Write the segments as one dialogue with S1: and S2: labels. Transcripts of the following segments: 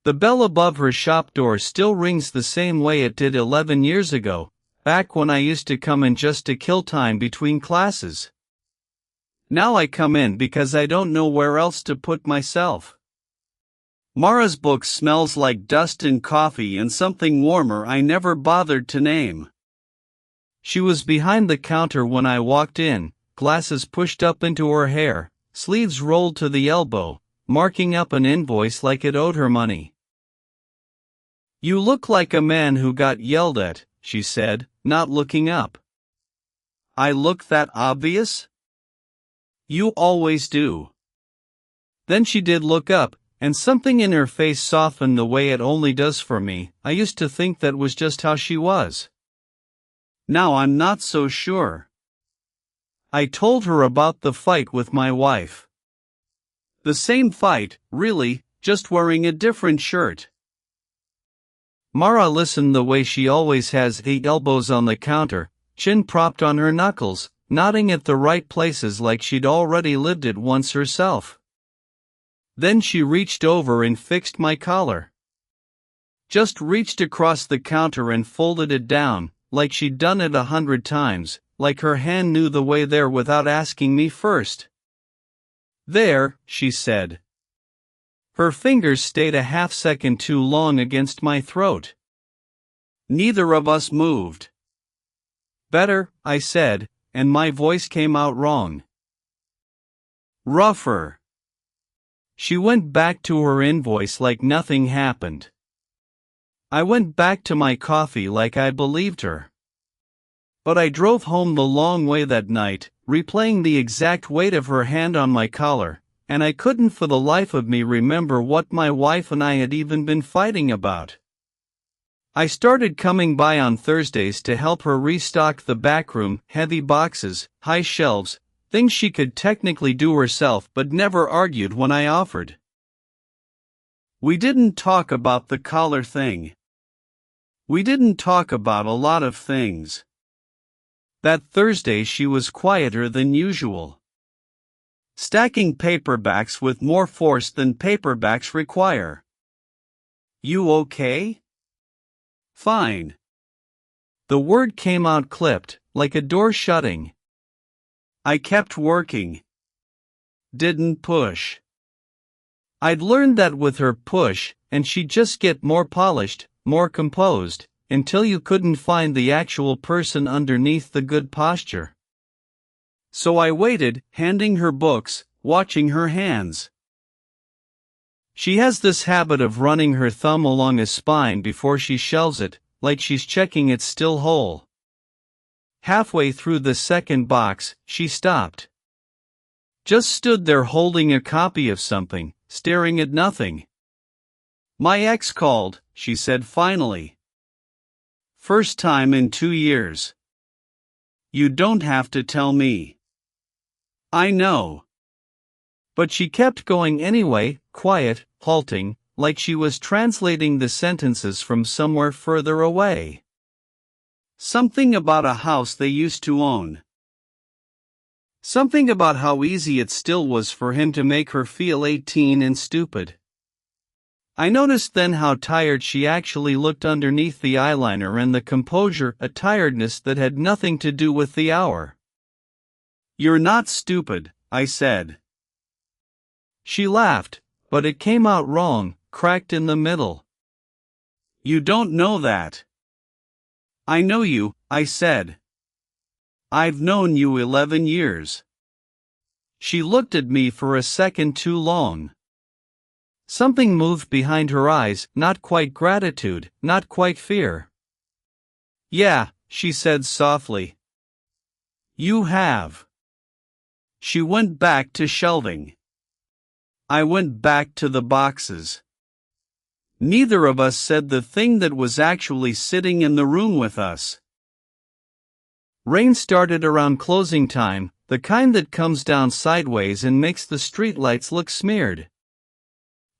S1: The bell above her shop door still rings the same way it did 11 years ago, back when I used to come in just to kill time between classes. Now I come in because I don't know where else to put myself. Mara's book smells like dust and coffee and something warmer I never bothered to name. She was behind the counter when I walked in, glasses pushed up into her hair, sleeves rolled to the elbow, marking up an invoice like it owed her money. "You look like a man who got yelled at," she said, not looking up. "I look that obvious?" "You always do." Then she did look up, and something in her face softened the way it only does for me. I used to think that was just how she was. Now I'm not so sure. I told her about the fight with my wife. The same fight, really, just wearing a different shirt. Mara listened the way she always has, the elbows on the counter, chin propped on her knuckles, nodding at the right places like she'd already lived it once herself. Then she reached over and fixed my collar. Just reached across the counter and folded it down, like she'd done it 100 times, like her hand knew the way there without asking me first. "There," she said. Her fingers stayed a half-second too long against my throat. Neither of us moved. "Better," I said, and my voice came out wrong. "Rougher." She went back to her invoice like nothing happened. I went back to my coffee like I believed her. But I drove home the long way that night, replaying the exact weight of her hand on my collar, and I couldn't for the life of me remember what my wife and I had even been fighting about. I started coming by on Thursdays to help her restock the backroom, heavy boxes, high shelves, things she could technically do herself but never argued when I offered. We didn't talk about the collar thing. We didn't talk about a lot of things. That Thursday she was quieter than usual. Stacking paperbacks with more force than paperbacks require. "You okay?" "Fine." The word came out clipped, like a door shutting. I kept working. Didn't push. I'd learned that with her push, and she'd just get more polished, more composed, until you couldn't find the actual person underneath the good posture. So I waited, handing her books, watching her hands. She has this habit of running her thumb along a spine before she shelves it, like she's checking it's still whole. Halfway through the second box, she stopped. Just stood there holding a copy of something, staring at nothing. "My ex called," she said finally. "First time in 2 years. You don't have to tell me." "I know." But she kept going anyway, quiet, halting, like she was translating the sentences from somewhere further away. Something about a house they used to own. Something about how easy it still was for him to make her feel 18 and stupid. I noticed then how tired she actually looked underneath the eyeliner and the composure, a tiredness that had nothing to do with the hour. "You're not stupid," I said. She laughed, but it came out wrong, cracked in the middle. "You don't know that." "I know you," I said. "I've known you 11 years. She looked at me for a second too long. Something moved behind her eyes, not quite gratitude, not quite fear. "Yeah," she said softly. "You have." She went back to shelving. I went back to the boxes. Neither of us said the thing that was actually sitting in the room with us. Rain started around closing time, the kind that comes down sideways and makes the streetlights look smeared.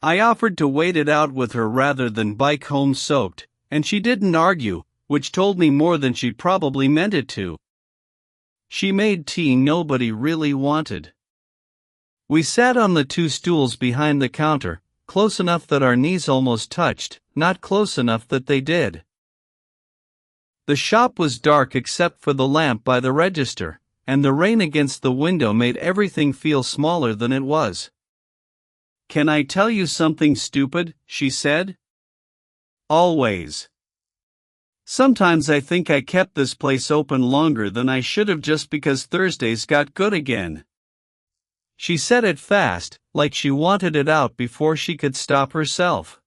S1: I offered to wait it out with her rather than bike home soaked, and she didn't argue, which told me more than she probably meant it to. She made tea nobody really wanted. We sat on the 2 stools behind the counter, close enough that our knees almost touched, not close enough that they did. The shop was dark except for the lamp by the register, and the rain against the window made everything feel smaller than it was. "Can I tell you something stupid?" she said. "Always. Sometimes I think I kept this place open longer than I should have just because Thursdays got good again." She said it fast, like she wanted it out before she could stop herself.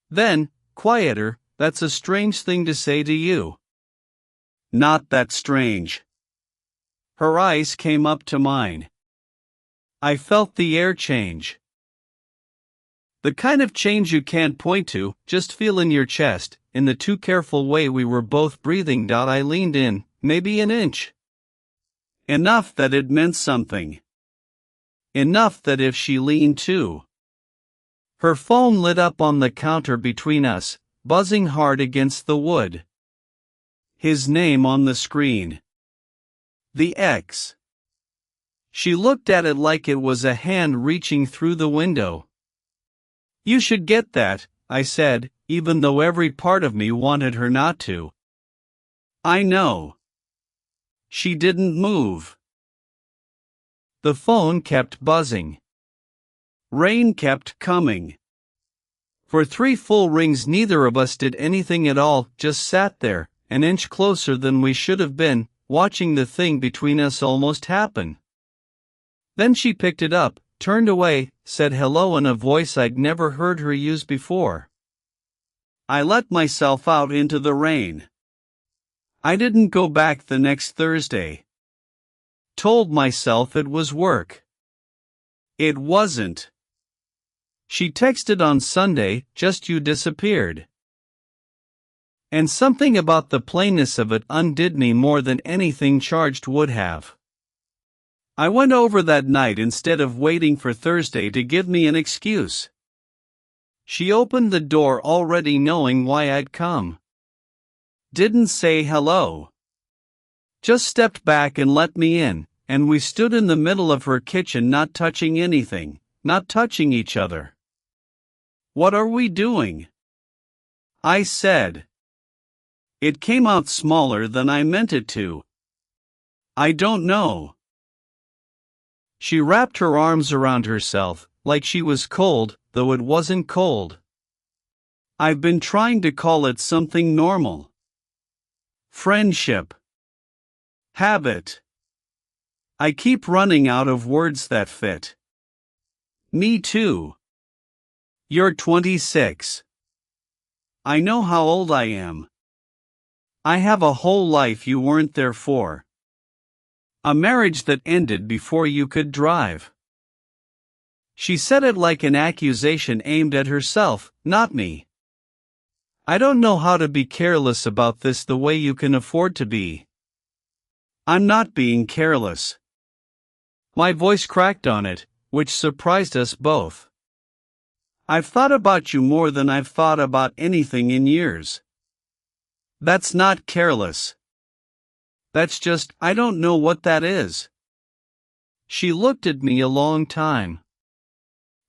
S1: Then, quieter, "That's a strange thing to say to you." "Not that strange." Her eyes came up to mine. I felt the air change. The kind of change you can't point to, just feel in your chest, in the too careful way we were both breathing. I leaned in, maybe an inch. Enough that it meant something. Enough that if she leaned too. Her phone lit up on the counter between us, buzzing hard against the wood. His name on the screen. The X. She looked at it like it was a hand reaching through the window. "You should get that," I said, even though every part of me wanted her not to. "I know." She didn't move. The phone kept buzzing. Rain kept coming. For 3 full rings neither of us did anything at all, just sat there, an inch closer than we should have been, watching the thing between us almost happen. Then she picked it up, turned away, said hello in a voice I'd never heard her use before. I let myself out into the rain. I didn't go back the next Thursday. Told myself it was work. It wasn't. She texted on Sunday, "Just you disappeared." And something about the plainness of it undid me more than anything charged would have. I went over that night instead of waiting for Thursday to give me an excuse. She opened the door already knowing why I'd come. Didn't say hello. Just stepped back and let me in, and we stood in the middle of her kitchen not touching anything, not touching each other. "What are we doing?" I said. It came out smaller than I meant it to. "I don't know." She wrapped her arms around herself, like she was cold, though it wasn't cold. "I've been trying to call it something normal. Friendship. Habit. I keep running out of words that fit." "Me too." "You're 26. I know how old I am. I have a whole life you weren't there for. A marriage that ended before you could drive." She said it like an accusation aimed at herself, not me. I don't know how to be careless about this the way you can afford to be. I'm not being careless. My voice cracked on it, which surprised us both. "I've thought about you more than I've thought about anything in years." "That's not careless. That's just, I don't know what that is." She looked at me a long time.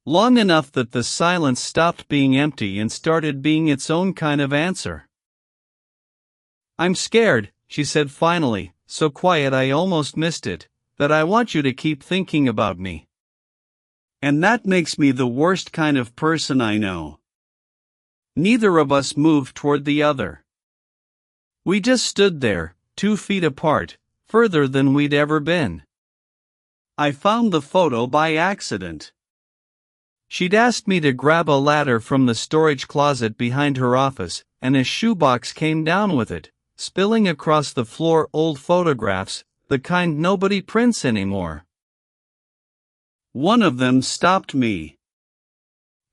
S1: Long enough that the silence stopped being empty and started being its own kind of answer. "I'm scared," she said finally, so quiet I almost missed it, "that I want you to keep thinking about me. And that makes me the worst kind of person I know." Neither of us moved toward the other. We just stood there, 2 feet apart, further than we'd ever been. I found the photo by accident. She'd asked me to grab a ladder from the storage closet behind her office, and a shoebox came down with it, spilling across the floor old photographs, the kind nobody prints anymore. One of them stopped me.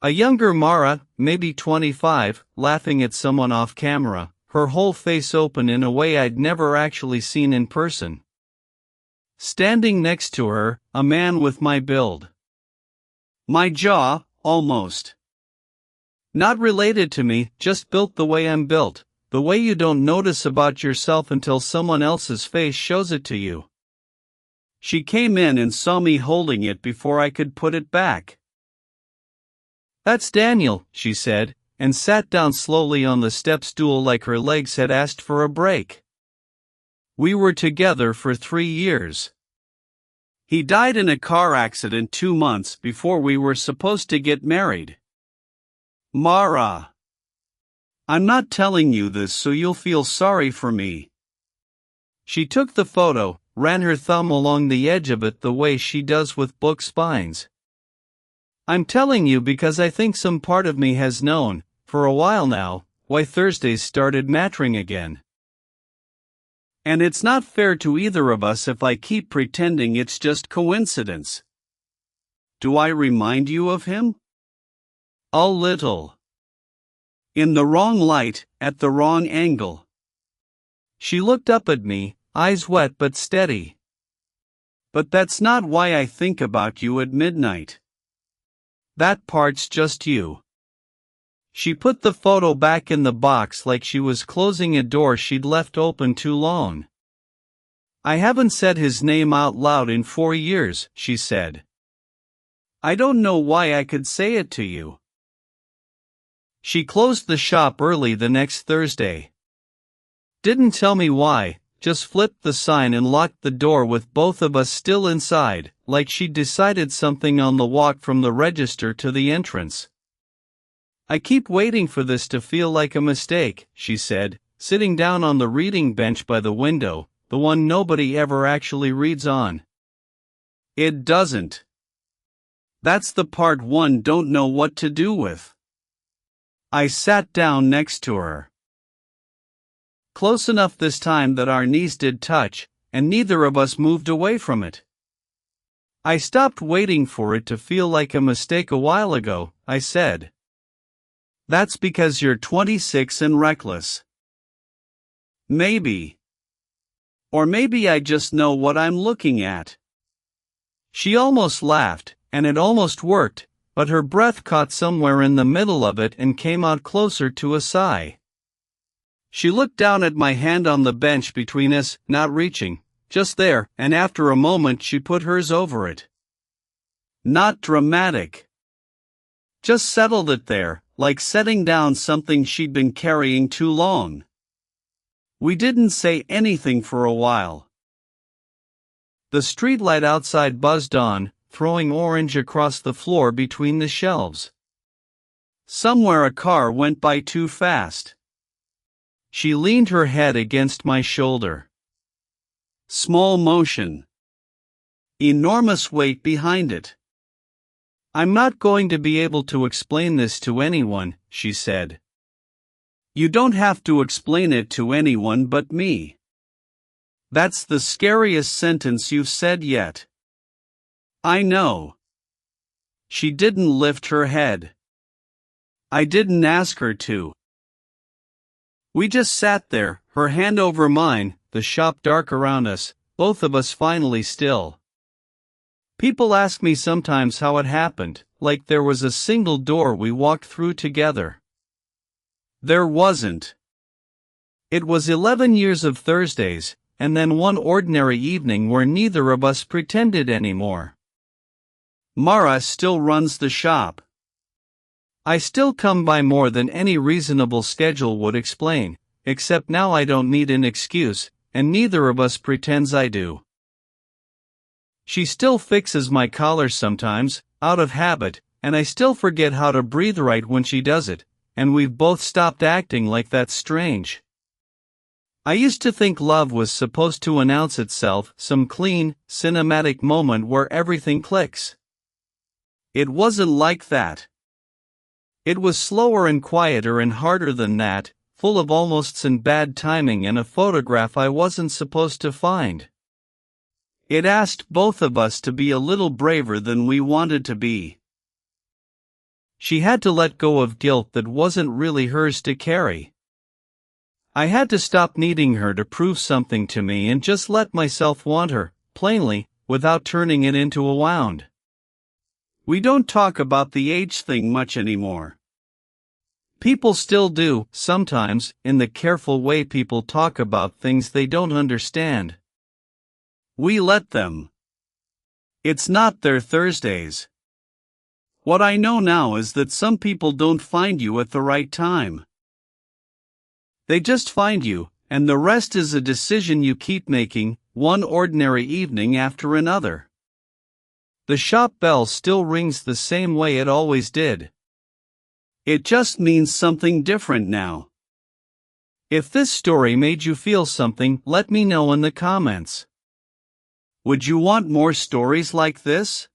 S1: A younger Mara, maybe 25, laughing at someone off camera, her whole face open in a way I'd never actually seen in person. Standing next to her, a man with my build. My jaw, almost. Not related to me, just built the way I'm built, the way you don't notice about yourself until someone else's face shows it to you. She came in and saw me holding it before I could put it back. That's Daniel, she said, and sat down slowly on the step stool like her legs had asked for a break. We were together for 3 years. He died in a car accident 2 months before we were supposed to get married. Mara. I'm not telling you this so you'll feel sorry for me. She took the photo, ran her thumb along the edge of it the way she does with book spines. I'm telling you because I think some part of me has known, for a while now, why Thursdays started mattering again. And it's not fair to either of us if I keep pretending it's just coincidence. Do I remind you of him? A little. In the wrong light, at the wrong angle. She looked up at me, eyes wet but steady. But that's not why I think about you at midnight. That part's just you. She put the photo back in the box like she was closing a door she'd left open too long. I haven't said his name out loud in 4 years, she said. I don't know why I could say it to you. She closed the shop early the next Thursday. Didn't tell me why, just flipped the sign and locked the door with both of us still inside, like she'd decided something on the walk from the register to the entrance. I keep waiting for this to feel like a mistake, she said, sitting down on the reading bench by the window, the one nobody ever actually reads on. It doesn't. That's the part one don't know what to do with. I sat down next to her. Close enough this time that our knees did touch, and neither of us moved away from it. I stopped waiting for it to feel like a mistake a while ago, I said. That's because you're 26 and reckless. Maybe. Or maybe I just know what I'm looking at. She almost laughed, and it almost worked, but her breath caught somewhere in the middle of it and came out closer to a sigh. She looked down at my hand on the bench between us, not reaching, just there, and after a moment she put hers over it. Not dramatic. Just settled it there, like setting down something she'd been carrying too long. We didn't say anything for a while. The streetlight outside buzzed on, throwing orange across the floor between the shelves. Somewhere a car went by too fast. She leaned her head against my shoulder. Small motion. Enormous weight behind it. I'm not going to be able to explain this to anyone, she said. You don't have to explain it to anyone but me. That's the scariest sentence you've said yet. I know. She didn't lift her head. I didn't ask her to. We just sat there, her hand over mine, the shop dark around us, both of us finally still. People ask me sometimes how it happened, like there was a single door we walked through together. There wasn't. It was 11 years of Thursdays, and then one ordinary evening where neither of us pretended anymore. Mara still runs the shop. I still come by more than any reasonable schedule would explain, except now I don't need an excuse, and neither of us pretends I do. She still fixes my collar sometimes, out of habit, and I still forget how to breathe right when she does it, and we've both stopped acting like that's strange. I used to think love was supposed to announce itself, some clean, cinematic moment where everything clicks. It wasn't like that. It was slower and quieter and harder than that, full of almosts and bad timing and a photograph I wasn't supposed to find. It asked both of us to be a little braver than we wanted to be. She had to let go of guilt that wasn't really hers to carry. I had to stop needing her to prove something to me and just let myself want her, plainly, without turning it into a wound. We don't talk about the age thing much anymore. People still do, sometimes, in the careful way people talk about things they don't understand. We let them. It's not their Thursdays. What I know now is that some people don't find you at the right time. They just find you, and the rest is a decision you keep making, one ordinary evening after another. The shop bell still rings the same way it always did. It just means something different now. If this story made you feel something, let me know in the comments. Would you want more stories like this?